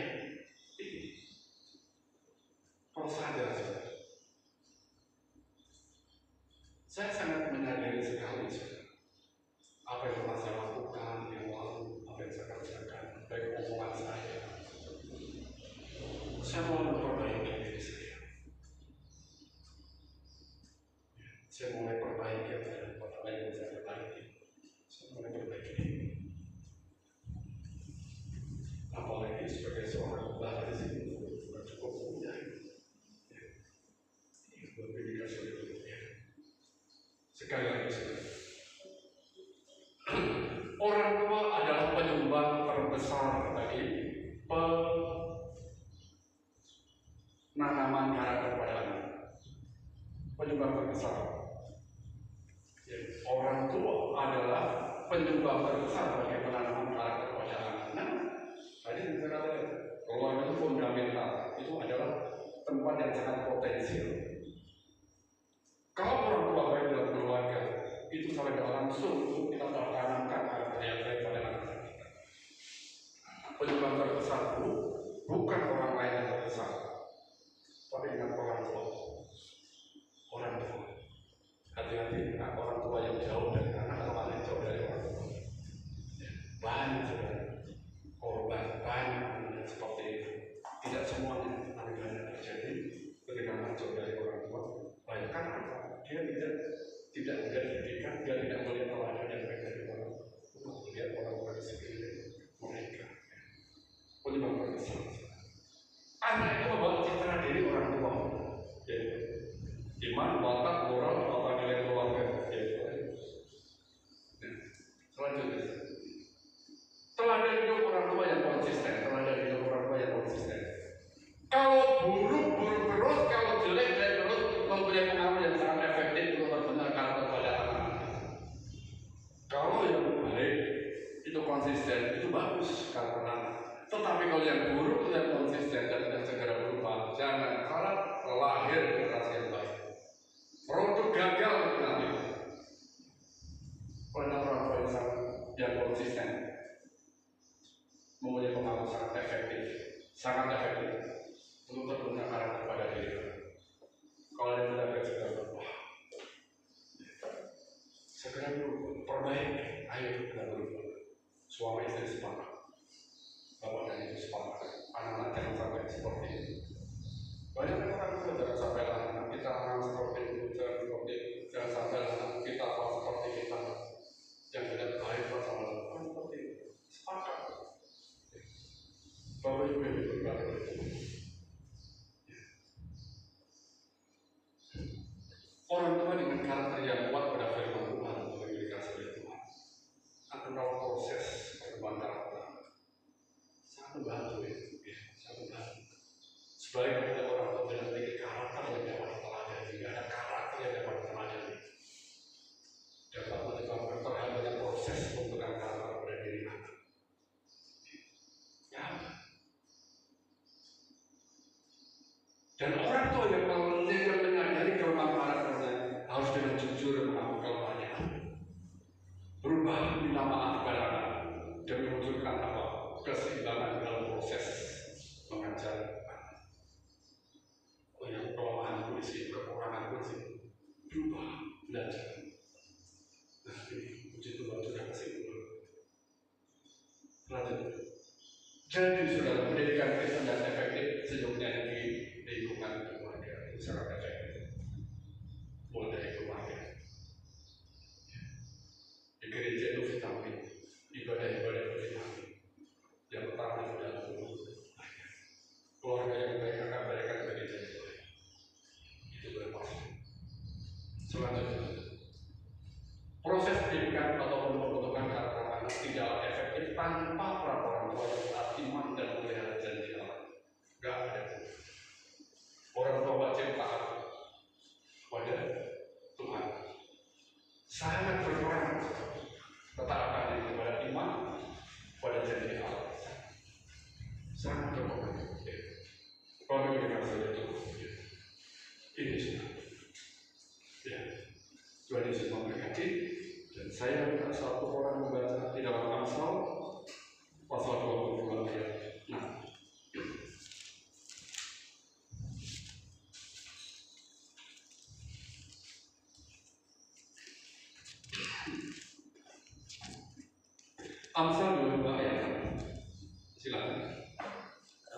kalau sadar, saya sangat menyadari sekali, apa yang pernah saya lakukan yang lalu, apa yang saya kerjakan, baik omongan saya. Saya mau memperbaiki diri saya. Saya mulai perbaiki apa yang saya perbaiki. Saya mulai perbaiki diri. Apalagi sebagai seorang bapak di sini bukan cukup punya. Berpendidikan selanjutnya. Sekali lagi, orang tua adalah penyumbang terbesar bagi penanaman karakter pada anak. Penyumbang terbesar. Orang tua adalah penyumbang terbesar bagi penanaman karakter pada anak. Nah, tadi saya katakan, keluarga itu fundamental. Itu adalah tempat yang sangat potensial. Kalau orang tua baik dalam keluarga, itu secara langsung kita tanamkan karakter yang baik pada anak-anak kita. Penyumbang terbesar itu bukan orang lain yang terbesar, tapi dengan orang tua. Orang tua. Hati-hati dengan orang tua yang jauh dari anak atau anak yang jauh dari orang tua. Banyak saudara korban, banyak seperti itu. Tidak semuanya, tapi banyak terjadi ketika anak jauh dari orang tua. Banyak kan apa? Dia tidak melihat pendidikan, dia tidak melihat teladan yang baik dari orang tua, melihat orang-orang di sekeliling mereka. Penyebab terbesar. Anak itu membawa citra diri orang tua. Iman, watak, moral, tata nilai keluarga. Selanjutnya, teladan hidup orang tua yang konsisten. Teladan hidup orang tua yang konsisten. Kalau buruk terus, kalau jelek terus, mempunyai pengaruh yang sangat efektif untuk membenarkan kepada anak. Kalau yang baik itu konsisten, itu bagus karakter anak. Tetapi kalau yang buruk tidak konsisten dan tidak segera berubah, jangan harap lahir generasi yang baik. Produk gagal nanti. Karena orang tua yang konsisten mempunyai pengaruh sangat efektif untuk terbentuk karakter pada diri. Kalau dia tidak segera berubah, segera perbaiki. Ayo kita berubah. Suami istri sepakat, bapak dan ibu sepakat. Anak-anak jangan sampai seperti ini. Banyak orang tua jangan sampai anak kita akan seperti itu, jangan sampai anak kita seperti kita yang tidak baik sama orang seperti itu. Sepakat. Bapak ibu yang berbaik. Orang tua dengan karakter yang kuat pada firman Tuhan untuk dikasih oleh Tuhan akan dalam proses perkembangan karakter. Sangat membantu itu, sangat membantu. Sebaliknya ada orang tua dengan memiliki karakter yang dapat diteladani, ada karakter yang dapat diteladani. orang tua yang menyadari kelemahan anaknya harus dengan jujur mengaku kelemahannya. Berubah minta maaf kepada anak dan menunjukkan keseimbangan dalam proses mengajar anak. Oh ya, kelemahanku di sini, kekuranganku di sini. Berubah, belajar. Nah, ini puji Tuhan sudah kesimpulan. Lanjut. Jadi saudara, pendidikan Kristen dan efektif sejumlah di lingkungan keluarga itu sangat efektif. Mulai dari keluarga. Di gereja itu vitamin, ibadah-ibadah itu vitamin. Yang pertama itu adalah keluarga yang baik akan memberikan gereja yang baik. Itu berpasti. Selanjutnya, proses pendidikan atau pembentukan karakter anak tidak efektif tanpa peran orang tua yang taat iman dan memelihara janji Allah. Gak ada. Orang tua wajib taat pada Tuhan. Sangat berperan ketaatan kepada iman pada janji Allah. Sangat berperan. Kalau mendengar saja itu, ini sudah. Ya, Tuhan Yesus memberkati. Dan saya minta satu orang membaca di dalam Amsal pasal 22 ayat 6. Amsal 22 ayat 6. Silakan.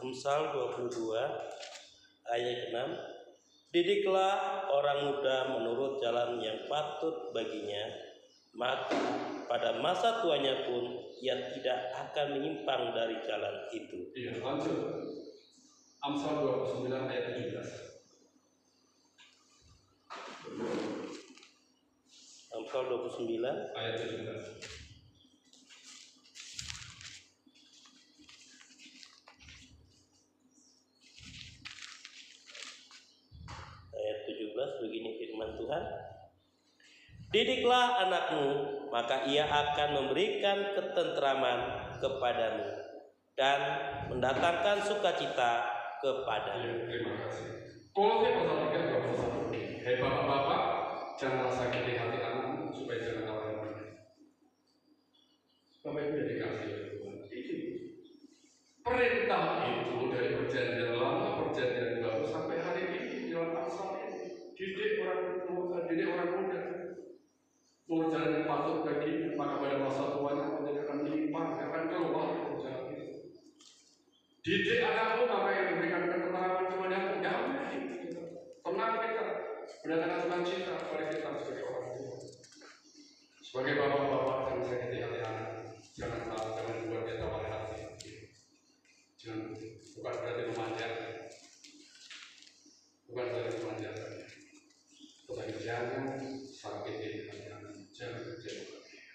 Amsal 22 ayat 6. Didiklah orang muda menurut jalan yang patut baginya, maka pada masa tuanya pun ia tidak akan menyimpang dari jalan itu. Iya, lanjut. Amsal 29 ayat 17. Amsal 29 ayat 17. ayat 17 begini firman Tuhan. Didiklah anakmu, maka ia akan memberikan ketentraman kepadamu dan mendatangkan sukacita kepadamu. Ya, terima kasih. Kolose pasal 3 ayat 21. Hei bapak-bapak, janganlah sakiti hati anakmu supaya jangan awalnya mati. Bapak Ibu dikasih oleh Tuhan. Ini perintah itu dari perjanjian lama, perjanjian baru sampai hari ini dalam Amsal ini. Didik orang tua, didik orang muda. Menurut jalan yang patut bagi, maka pada masa tuanya menjadi akan melimpah, akan keluar dari jalan itu. Didik anakmu, maka yang diberikan ketenangan kepadamu, damai, tenang kita, mendatangkan sukacita kepada kita sebagai orang tua. Sebagai bapak-bapak yang sakiti hati anak, jangan buat dia tawar hati. Jangan, bukan berarti memanjakan, bukan berarti memanjakan, tetapi jangan sakiti hati anak, jangan kecewakan dia,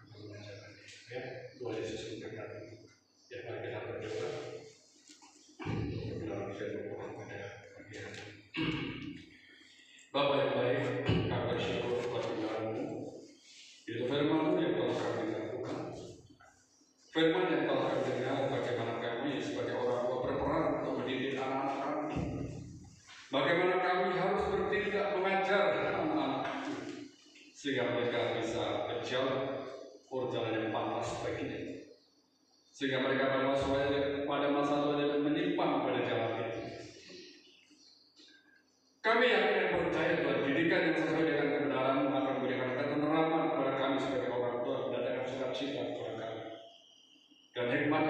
bukan memanjakan dia. Ya, Tuhan Yesus memberkati. Ya, mari kita berdoa. Dalam firman Tuhan pada pagi hari ini. Bapa yang baik, kami bersyukur atas firman-Mu. Itu firman-Mu yang telah kami lakukan. Firman yang telah kami dengar bagaimana kami sebagai orang tua berperan untuk mendidik anak-anak kami. Bagaimana kami harus bertindak mengajar anak-anak sehingga mereka bisa berjalan jalan yang pantas baginya. Sehingga mereka pada masa tuanya menyimpang pada jalan itu. Kami yakin dan percaya bahwa didikan yang sesuai dengan kebenaran akan memberikan ketentraman kepada kami sebagai orang tua dan dengan sukacita kepada kami. Dan hikmat